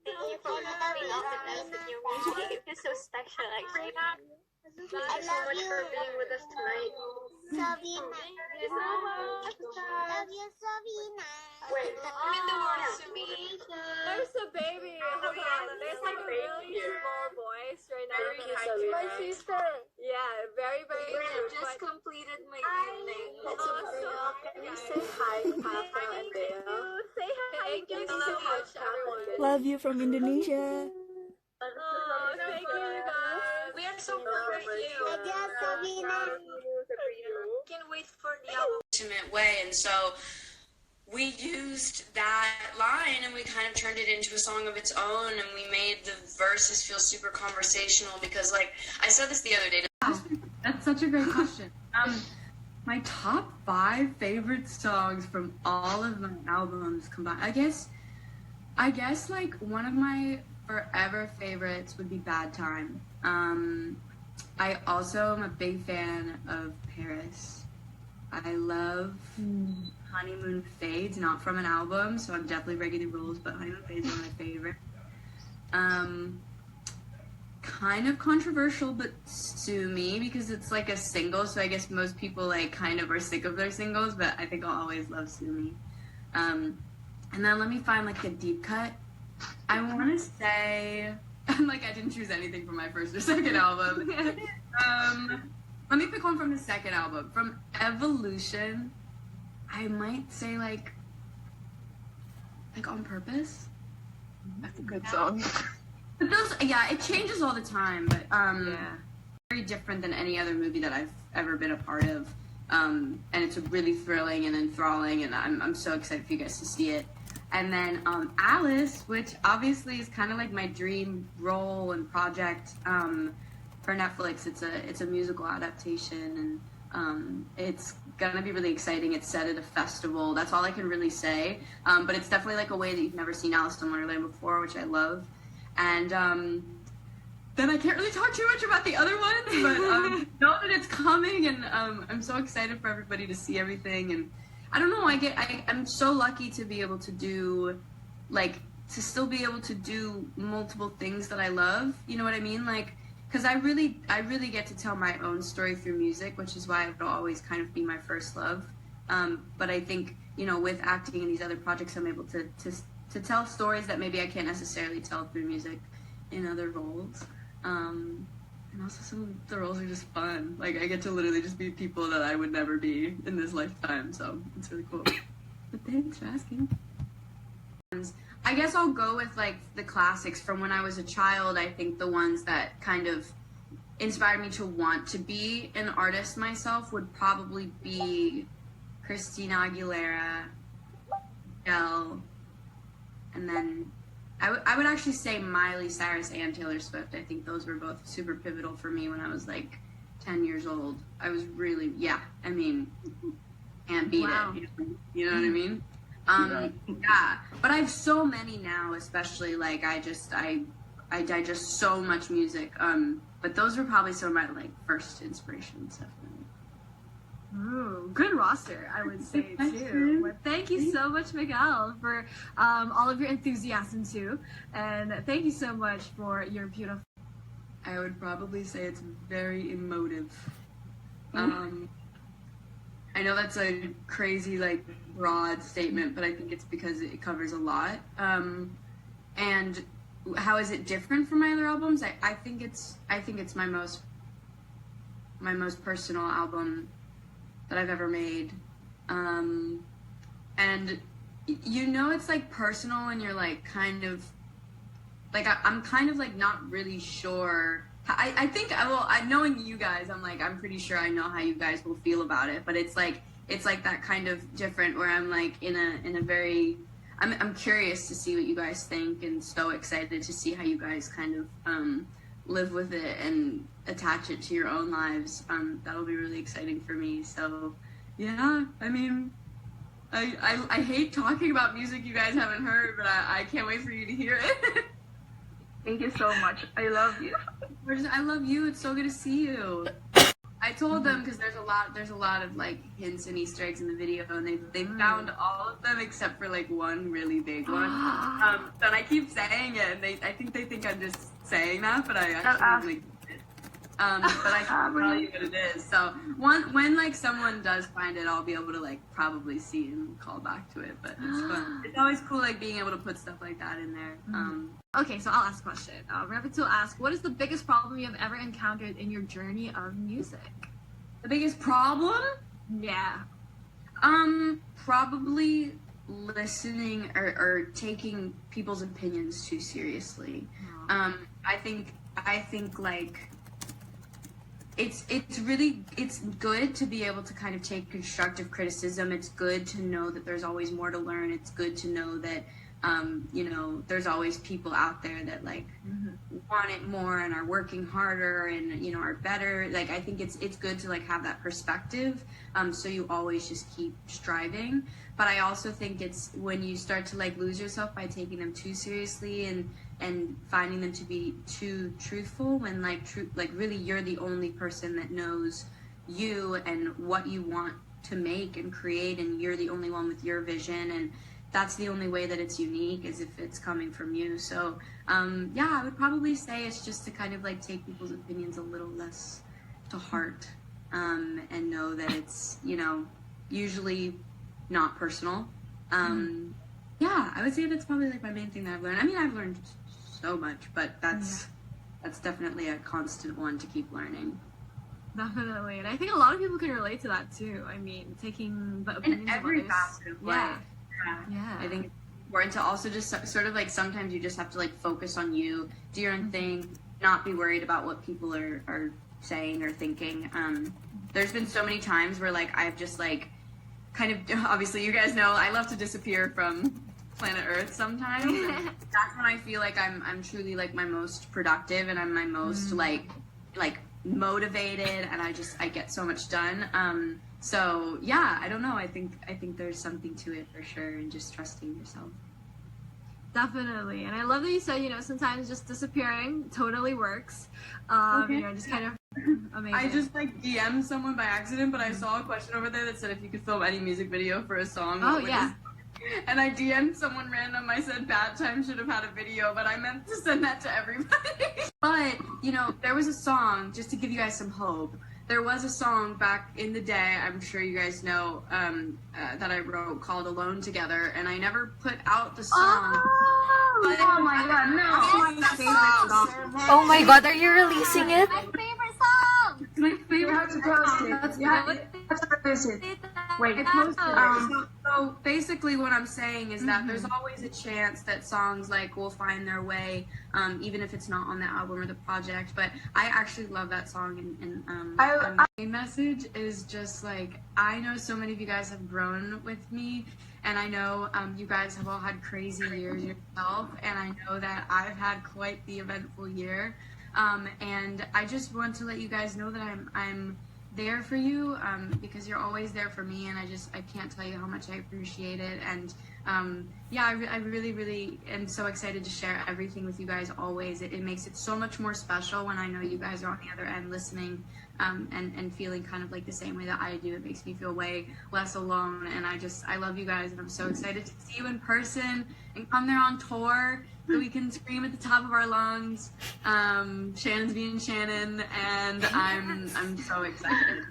Thank you for being all the best with your music. It's so special, actually. Thank you so much for being with us tonight. Sabrina. Thank you so much. Love you, Sabrina. Wait, I'm in the world to me. There's a baby. Hold on. There's like a really small voice right now. That's my sister. Yeah, very, very I cute. just completed my evening. Also, can you say hi, Papa and Dea? Say hi. Thank you so much, everyone. Love you from Indonesia. Oh, thank you, guys. We are so proud of you. Adios, Sabrina. Can't wait for the album. Intimate way, and so we used that line and we kind of turned it into a song of its own, and we made the verses feel super conversational because, like, I said this the other day. That's such a great question. My top 5 favorite songs from all of my albums combined. I guess like one of my forever favorites would be Bad Time. I also am a big fan of Paris. I love Honeymoon Fades, not from an album, so I'm definitely breaking the rules, but Honeymoon Fades is one of my favorites. Kind of controversial, but Sue Me, because it's like a single, so I guess most people like kind of are sick of their singles, but I think I'll always love Sue Me. And then let me find like a deep cut. I want to say, like, I didn't choose anything from my first or second album. Let me pick one from the second album. From Evolution, I might say like On Purpose. That's a good song. But those, yeah, it changes all the time, but very different than any other movie that I've ever been a part of. And it's really thrilling and enthralling, and I'm so excited for you guys to see it. And then Alice, which obviously is kind of like my dream role and project for Netflix. It's a musical adaptation, and it's gonna be really exciting. It's set at a festival. That's all I can really say. But it's definitely like a way that you've never seen Alice in Wonderland before, which I love. And then I can't really talk too much about the other ones, but know that it's coming, and I'm so excited for everybody to see everything. And I don't know, I'm so lucky to be able to do, like, to still be able to do multiple things that I love, you know what I mean? Like, because I really get to tell my own story through music, which is why it'll always kind of be my first love. But I think, you know, with acting and these other projects, I'm able to tell stories that maybe I can't necessarily tell through music in other roles. And also some of the roles are just fun. Like, I get to literally just be people that I would never be in this lifetime, so it's really cool. But thanks for asking. I guess I'll go with, like, the classics from when I was a child. I think the ones that kind of inspired me to want to be an artist myself would probably be Christina Aguilera, Adele, and then I would actually say Miley Cyrus and Taylor Swift. I think those were both super pivotal for me when I was like 10 years old. I was really, and beat it. You know what I mean? Yeah. But I have so many now, especially like I digest so much music. But those were probably some of my like first inspirations, definitely. Ooh, good roster, I would say, too. But thank you so much, Miguel, for all of your enthusiasm, too. And thank you so much for your beautiful... I would probably say it's very emotive. I know that's a crazy, like, broad statement, but I think it's because it covers a lot. And how is it different from my other albums? I think it's my most personal album that I've ever made. And you know it's like personal and you're like kind of like I'm kind of like not really sure. I think knowing you guys, I'm pretty sure I know how you guys will feel about it, but it's like that kind of different where I'm like in a very I'm curious to see what you guys think and so excited to see how you guys kind of live with it and attach it to your own lives. That'll be really exciting for me. So yeah, I mean, I hate talking about music you guys haven't heard, but I can't wait for you to hear it. Thank you so much. I love you. I love you. It's so good to see you. I told them because there's a lot of like hints and Easter eggs in the video, and they found all of them except for like one really big one. And I keep saying it, and I think they think I'm just saying that, but I actually like. But I can't tell you what it is. So when like someone does find it, I'll be able to like probably see and call back to it. But it's fun. It's always cool like being able to put stuff like that in there. Okay, so I'll ask a question. Rabbit will ask, what is the biggest problem you have ever encountered in your journey of music? The biggest problem? Yeah. Probably listening or taking people's opinions too seriously. I think like it's good to be able to kind of take constructive criticism. It's good to know that there's always more to learn. It's good to know that there's always people out there that like want it more and are working harder and are better. Like I think it's good to like have that perspective, so you always just keep striving. But I also think it's when you start to like lose yourself by taking them too seriously and finding them to be too truthful, when like really you're the only person that knows you and what you want to make and create, and you're the only one with your vision, and that's the only way that it's unique, is if it's coming from you. So I would probably say it's just to kind of like take people's opinions a little less to heart, and know that it's usually not personal. I would say that's probably like my main thing that I've learned. I mean, I've learned so much, but that's definitely a constant one to keep learning. Definitely, and I think a lot of people can relate to that too. I mean, taking the opinions In every of others. facet of life. Yeah. I think it's important to also just sort of like sometimes you just have to like focus on you, do your own thing, not be worried about what people are saying or thinking. There's been so many times where like I've just like kind of, obviously you guys know I love to disappear from planet Earth sometimes. And that's when I feel like I'm truly like my most productive, and I'm my most like motivated, and I get so much done. So yeah, I don't know. I think there's something to it for sure, and just trusting yourself. Definitely, and I love that you said sometimes just disappearing totally works. Just kind of amazing. I just like DM'd someone by accident, but I saw a question over there that said if you could film any music video for a song. And I DM'd someone random. I said Bad Time should have had a video, but I meant to send that to everybody. But there was a song, just to give you guys some hope. There was a song back in the day, I'm sure you guys know, that I wrote called Alone Together, and I never put out the song. Oh my god, no! That's my favorite song. Oh my god, are you releasing it? My favorite song. My favorite song. Wait, so basically what I'm saying is that there's always a chance that songs like will find their way, even if it's not on the album or the project. But I actually love that song, and my message is just like, I know so many of you guys have grown with me, and I know you guys have all had crazy years yourself, and I know that I've had quite the eventful year, and I just want to let you guys know that I'm there for you, because you're always there for me, and I can't tell you how much I appreciate it. And I really, really am so excited to share everything with you guys always. It makes it so much more special when I know you guys are on the other end listening, and feeling kind of like the same way that I do. It makes me feel way less alone, and I love you guys, and I'm so excited to see you in person and come there on tour so we can scream at the top of our lungs. Shannon's being Shannon, and I'm so excited.